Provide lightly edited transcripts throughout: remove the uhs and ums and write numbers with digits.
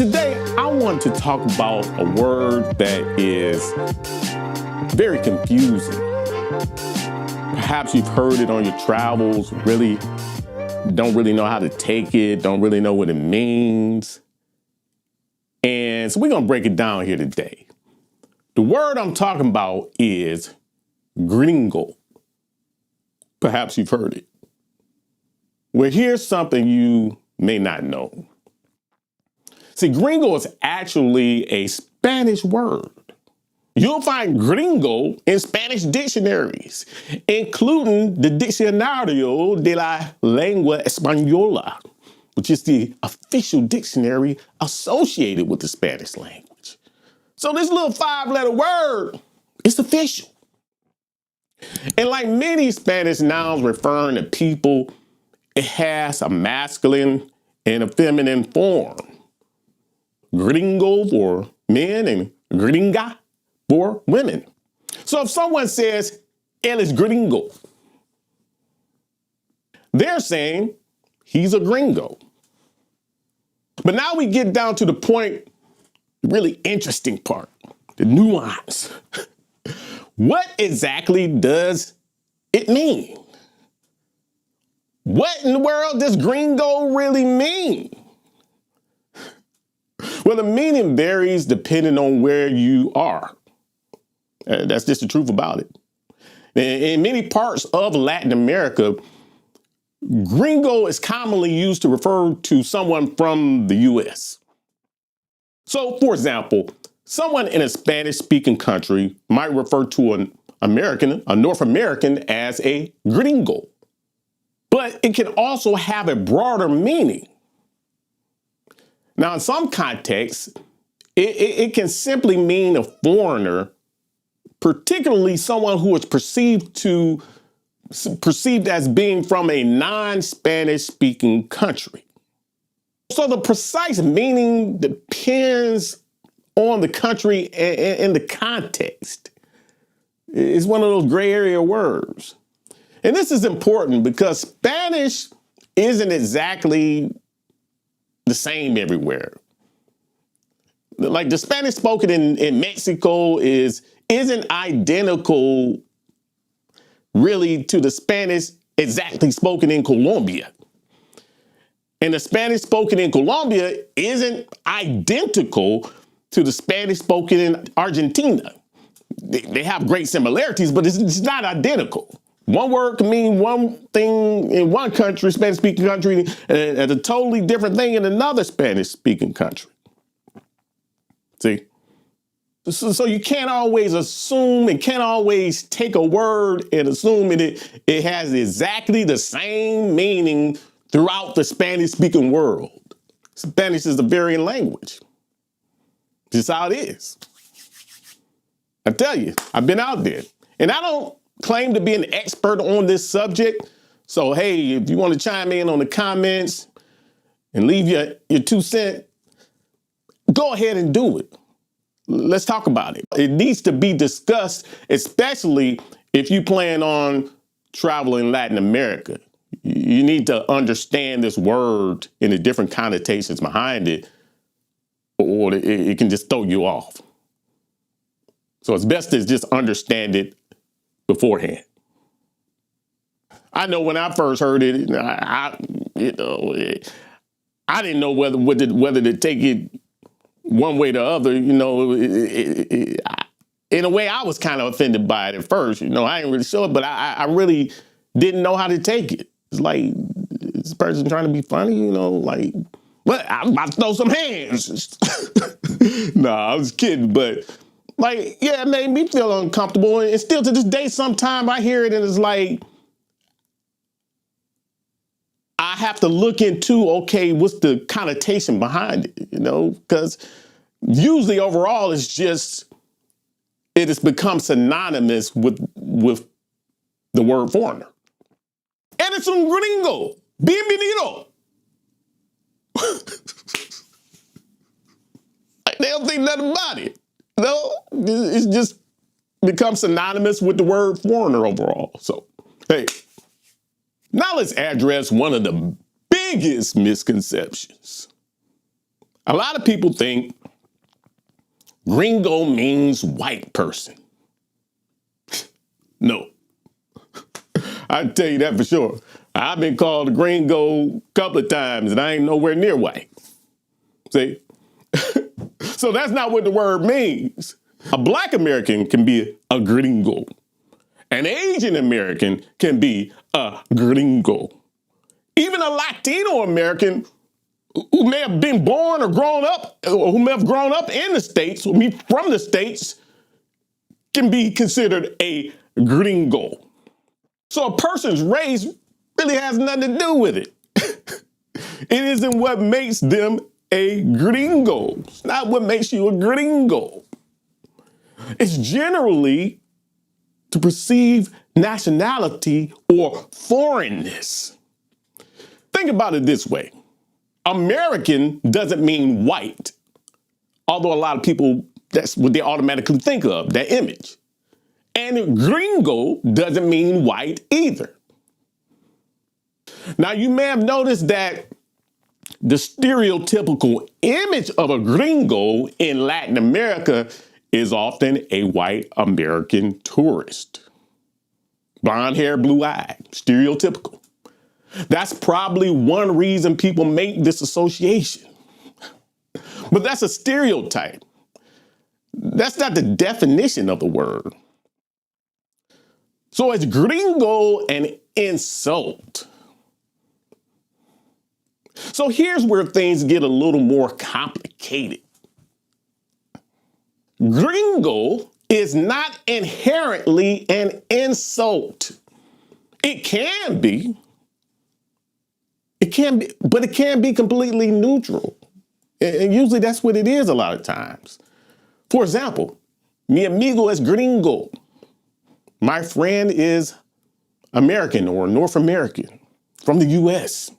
Today, I want to talk about a word that is very confusing. Perhaps you've heard it on your travels, don't really know how to take it, don't really know what it means. And so we're going to break it down here today. The word I'm talking about is gringo. Perhaps you've heard it. Well, here's something you may not know. See, gringo is actually a Spanish word. You'll find gringo in Spanish dictionaries, including the Diccionario de la Lengua Española, which is the official dictionary associated with the Spanish language. So this little 5-letter word is official. And like many Spanish nouns referring to people, it has a masculine and a feminine form. Gringo for men and gringa for women. So if someone says, él es gringo, they're saying he's a gringo. But now we get down to the point, the really interesting part, the nuance. What exactly does it mean? What in the world does gringo really mean? Well, the meaning varies depending on where you are. That's just the truth about it. In many parts of Latin America, gringo is commonly used to refer to someone from the U.S. So, for example, someone in a Spanish-speaking country might refer to a North American as a gringo. But it can also have a broader meaning. Now, in some contexts, it can simply mean a foreigner, particularly someone who is perceived as being from a non-Spanish speaking country. So the precise meaning depends on the country and the context. It's one of those gray area words. And this is important because Spanish isn't exactly the same everywhere. Like the Spanish spoken in Mexico isn't identical really to the Spanish exactly spoken in Colombia. And the Spanish spoken in Colombia isn't identical to the Spanish spoken in Argentina. They have great similarities, but it's not identical. One word can mean one thing in one country, Spanish-speaking country, and a totally different thing in another Spanish-speaking country. See? So you can't always assume and can't always take a word and assume it has exactly the same meaning throughout the Spanish-speaking world. Spanish is a varying language. Just how it is. I tell you, I've been out there, and I don't claim to be an expert on this subject. So, hey, if you want to chime in on the comments and leave your 2 cents, go ahead and do it. Let's talk about it. It needs to be discussed, especially if you plan on traveling Latin America. You need to understand this word and the different connotations behind it, or it can just throw you off. So it's best to just understand it beforehand. I know when I first heard it, I didn't know whether to take it one way or the other. In a way, I was kind of offended by it at first. I ain't really sure, but I really didn't know how to take it. It's like, is this person trying to be funny? Well, I'm about to throw some hands. Nah, I was kidding, but it made me feel uncomfortable. And still to this day, sometimes I hear it and it's like, I have to look into, okay, what's the connotation behind it, because usually overall it has become synonymous with the word foreigner. Eres un gringo. Bienvenido. They don't think nothing about it. No, it's just become synonymous with the word foreigner overall. So, hey, now let's address one of the biggest misconceptions A lot of people think gringo means white person. No, I tell you that for sure. I've been called a gringo a couple of times and I ain't nowhere near white. See? So that's not what the word means. A black American can be a gringo. An Asian American can be a gringo. Even a Latino American who may have been born or grown up, or who may have grown up in the States, or from the States, can be considered a gringo. So a person's race really has nothing to do with it. It isn't what makes them a gringo. It's not what makes you a gringo. It's generally to perceive nationality or foreignness. Think about it this way. American doesn't mean white, although a lot of people, that's what they automatically think of, that image. And gringo doesn't mean white either. Now, you may have noticed that the stereotypical image of a gringo in Latin America is often a white American tourist. Blonde hair, blue eyed, stereotypical. That's probably one reason people make this association. But that's a stereotype. That's not the definition of the word. So is gringo an insult? So here's where things get a little more complicated. Gringo is not inherently an insult. It can be. It can be, but it can be completely neutral. And usually that's what it is a lot of times. For example, mi amigo es gringo. My friend is American or North American from the US.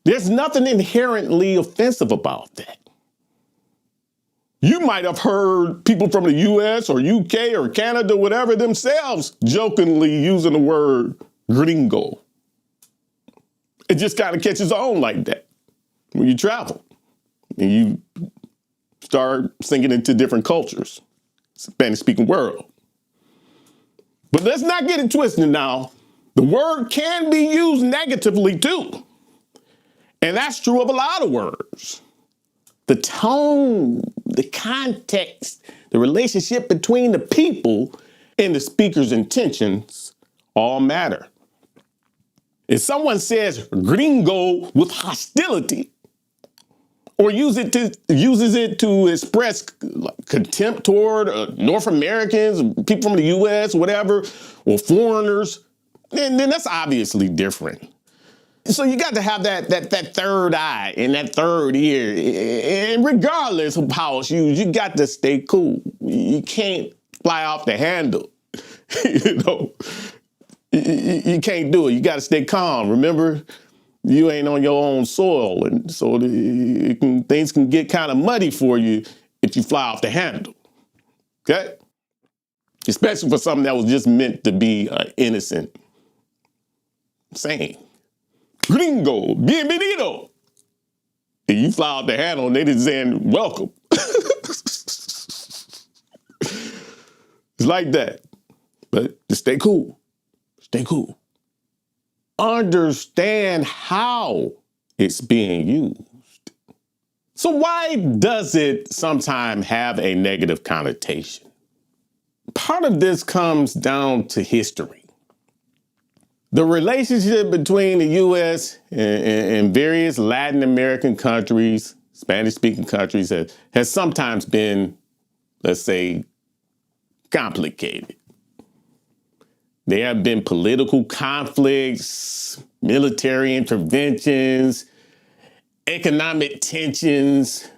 There's nothing inherently offensive about that. You might have heard people from the US or UK or Canada, whatever, themselves jokingly using the word gringo. It just kind of catches on like that when you travel and you start sinking into different cultures, Spanish-speaking world. But let's not get it twisted now. The word can be used negatively too. And that's true of a lot of words. The tone, the context, the relationship between the people and the speaker's intentions all matter. If someone says gringo with hostility or uses it to express contempt toward North Americans, people from the US, whatever, or foreigners, then that's obviously different. So you got to have that third eye and that third ear. And regardless of how it's used, you got to stay cool. You can't fly off the handle. You know, you can't do it. You got to stay calm. Remember, you ain't on your own soil. And so things can get kind of muddy for you if you fly off the handle. Okay? Especially for something that was just meant to be innocent saying. Gringo, bienvenido. And you fly out the handle and they just saying, welcome. It's like that. But just stay cool. Stay cool. Understand how it's being used. So why does it sometimes have a negative connotation? Part of this comes down to history. The relationship between the U.S. and various Latin American countries, Spanish-speaking countries, has sometimes been, let's say, complicated. There have been political conflicts, military interventions, economic tensions,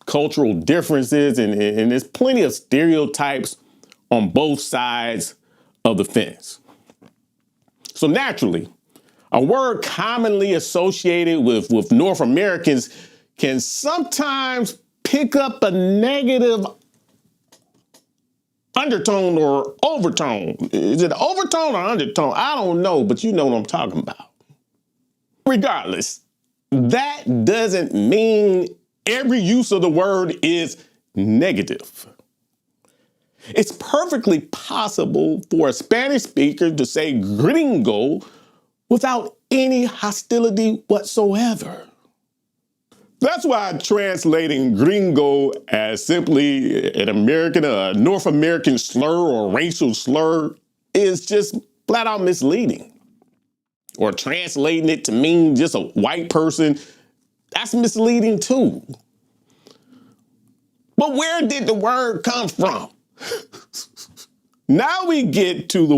cultural differences, and there's plenty of stereotypes on both sides of the fence. So naturally, a word commonly associated with North Americans can sometimes pick up a negative undertone or overtone. Is it overtone or undertone? I don't know, but you know what I'm talking about. Regardless, that doesn't mean every use of the word is negative. It's perfectly possible for a Spanish speaker to say gringo without any hostility whatsoever. That's why translating gringo as simply an American, a North American slur or racial slur is just flat out misleading. Or translating it to mean just a white person, that's misleading too. But where did the word come from? Now we get to the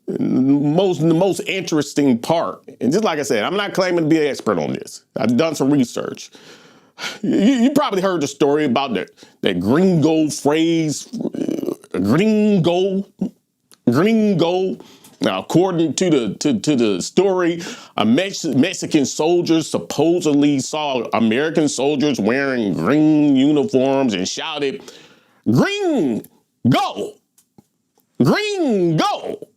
most interesting part. And just like I said, I'm not claiming to be an expert on this. I've done some research. You probably heard the story about that gringo phrase, gringo. Now, according to the story, Mexican soldiers supposedly saw American soldiers wearing green uniforms and shouted, "Green, go! Green, go!"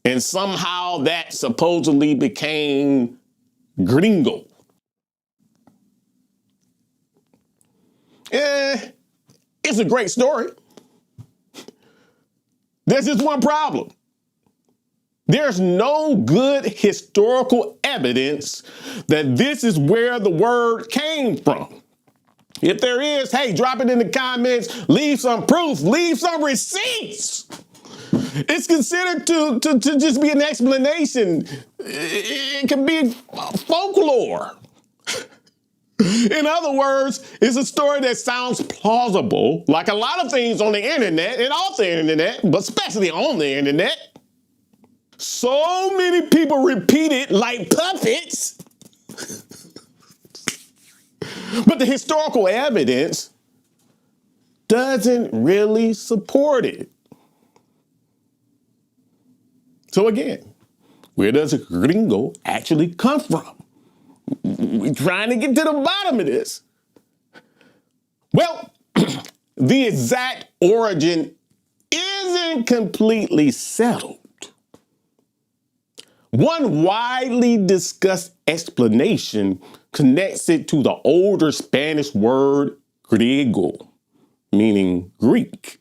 And somehow that supposedly became gringo. It's a great story. There's just one problem. There's no good historical evidence that this is where the word came from. If there is, hey, drop it in the comments, leave some proof, leave some receipts. It's considered to just be an explanation. It can be folklore. In other words, it's a story that sounds plausible, like a lot of things on the internet and off the internet, but especially on the internet. So many people repeat it like puppets. But the historical evidence doesn't really support it. So again, where does gringo actually come from? We're trying to get to the bottom of this. Well, the exact origin isn't completely settled. One widely discussed explanation connects it to the older Spanish word griego, meaning Greek.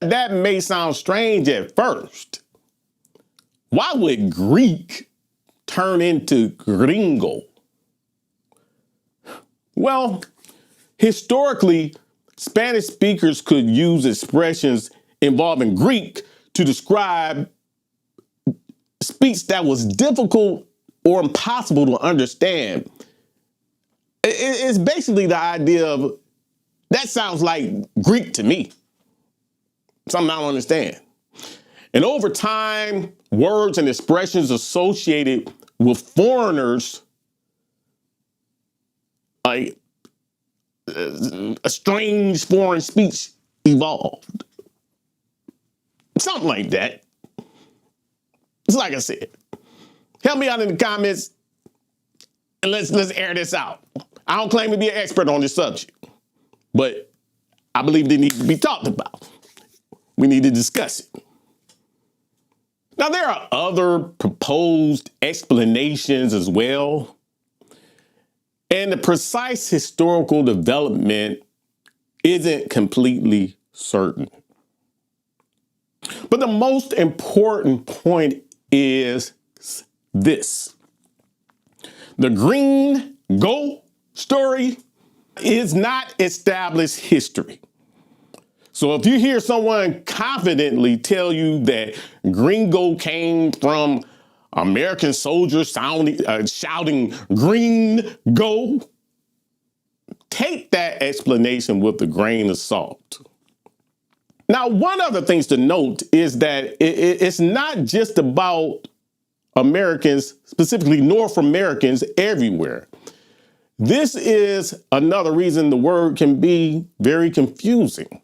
That may sound strange at first. Why would Greek turn into gringo? Well, historically, Spanish speakers could use expressions involving Greek to describe speech that was difficult or impossible to understand. It's basically the idea of, that sounds like Greek to me. Something I don't understand. And over time, words and expressions associated with foreigners, like a strange foreign speech, evolved. Something like that. It's like I said, help me out in the comments and let's air this out. I don't claim to be an expert on this subject, but I believe they need to be talked about. We need to discuss it. Now, there are other proposed explanations as well, and the precise historical development isn't completely certain. But the most important point is this. The gringo story is not established history. So if you hear someone confidently tell you that gringo came from American soldiers shouting green go, take that explanation with a grain of salt. Now, one other thing to note is that it's not just about Americans, specifically North Americans everywhere. This is another reason the word can be very confusing.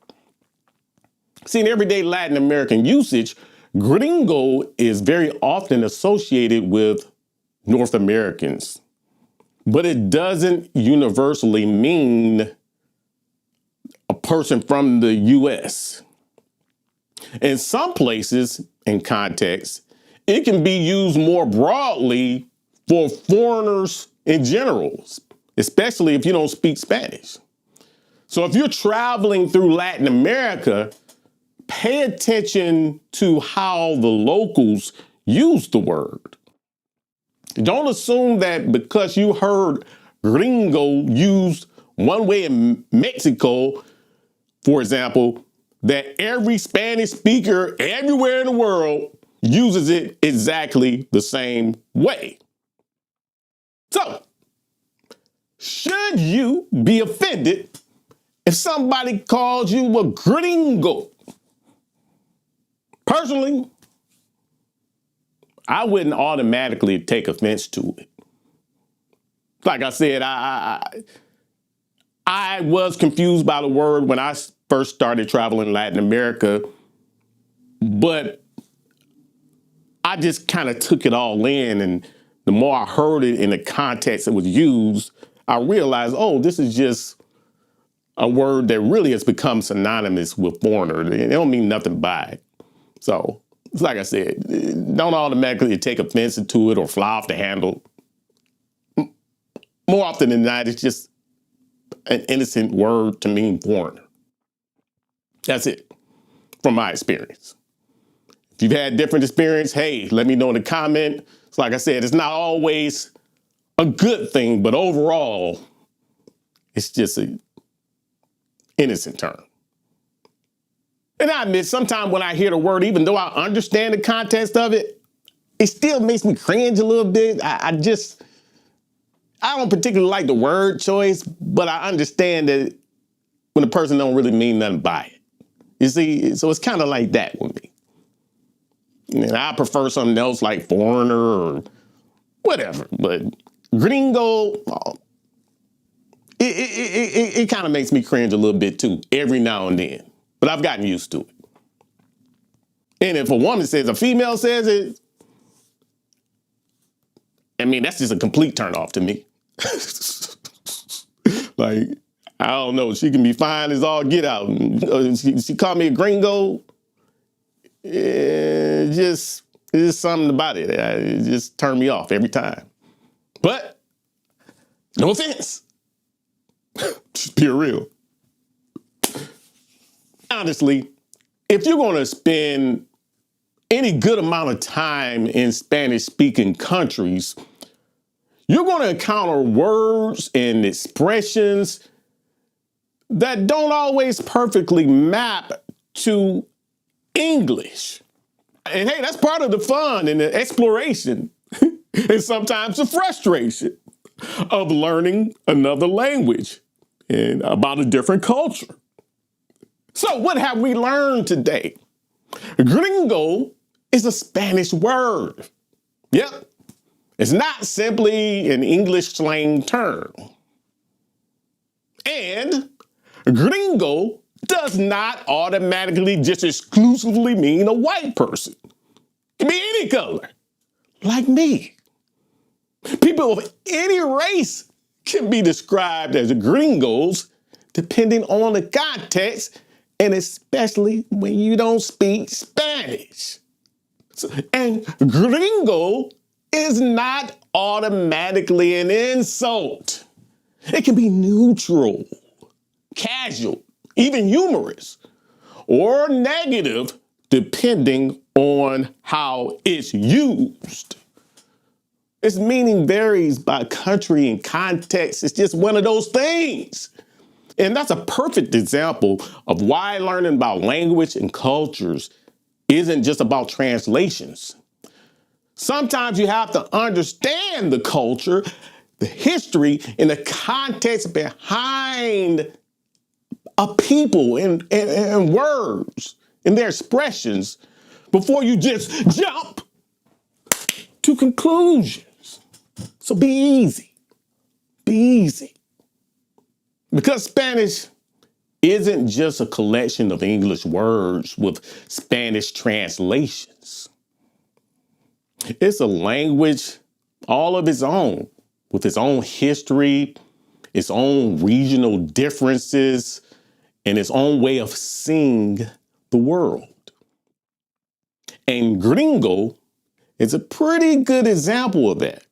See, in everyday Latin American usage, gringo is very often associated with North Americans, but it doesn't universally mean a person from the US. In some places and contexts, it can be used more broadly for foreigners in general, especially if you don't speak Spanish. So if you're traveling through Latin America, pay attention to how the locals use the word. Don't assume that because you heard gringo used one way in Mexico, for example, that every Spanish speaker everywhere in the world uses it exactly the same way. So, should you be offended if somebody calls you a gringo? Personally, I wouldn't automatically take offense to it. Like I said, I was confused by the word when I first started traveling Latin America, but I just kind of took it all in, and the more I heard it in the context it was used, I realized, oh, this is just a word that really has become synonymous with foreigner. They don't mean nothing by it. So, it's like I said, don't automatically take offense to it or fly off the handle. More often than not, it's just an innocent word to mean foreigner. That's it, from my experience. If you've had different experience, hey, let me know in the comment. So like I said, it's not always a good thing, but overall, it's just an innocent term. And I admit, sometimes when I hear the word, even though I understand the context of it, it still makes me cringe a little bit. I don't particularly like the word choice, but I understand that when a person don't really mean nothing by it. You see, so it's kind of like that with me. And I prefer something else like foreigner or whatever, but gringo, it kind of makes me cringe a little bit too, every now and then. But I've gotten used to it. And if a woman says, a female says it, I mean, that's just a complete turnoff to me. Like, I don't know, she can be fine as all get out. She called me a gringo. It's just something about it. It just turned me off every time. But, no offense. Just be real. Honestly, if you're going to spend any good amount of time in Spanish-speaking countries, you're going to encounter words and expressions that don't always perfectly map to English. And hey, that's part of the fun and the exploration and sometimes the frustration of learning another language and about a different culture. So what have we learned today? Gringo is a Spanish word. Yep. It's not simply an English slang term. And gringo does not automatically just exclusively mean a white person. It can be any color, like me. People of any race can be described as gringos depending on the context, and especially when you don't speak Spanish. And gringo is not automatically an insult. It can be neutral, casual, even humorous, or negative, depending on how it's used. Its meaning varies by country and context. It's just one of those things. And that's a perfect example of why learning about language and cultures isn't just about translations. Sometimes you have to understand the culture, the history, and the context behind a people and words and their expressions before you just jump to conclusions. So be easy. Be easy. Because Spanish isn't just a collection of English words with Spanish translations. It's a language all of its own, with its own history, its own regional differences, and its own way of seeing the world. And gringo is a pretty good example of that.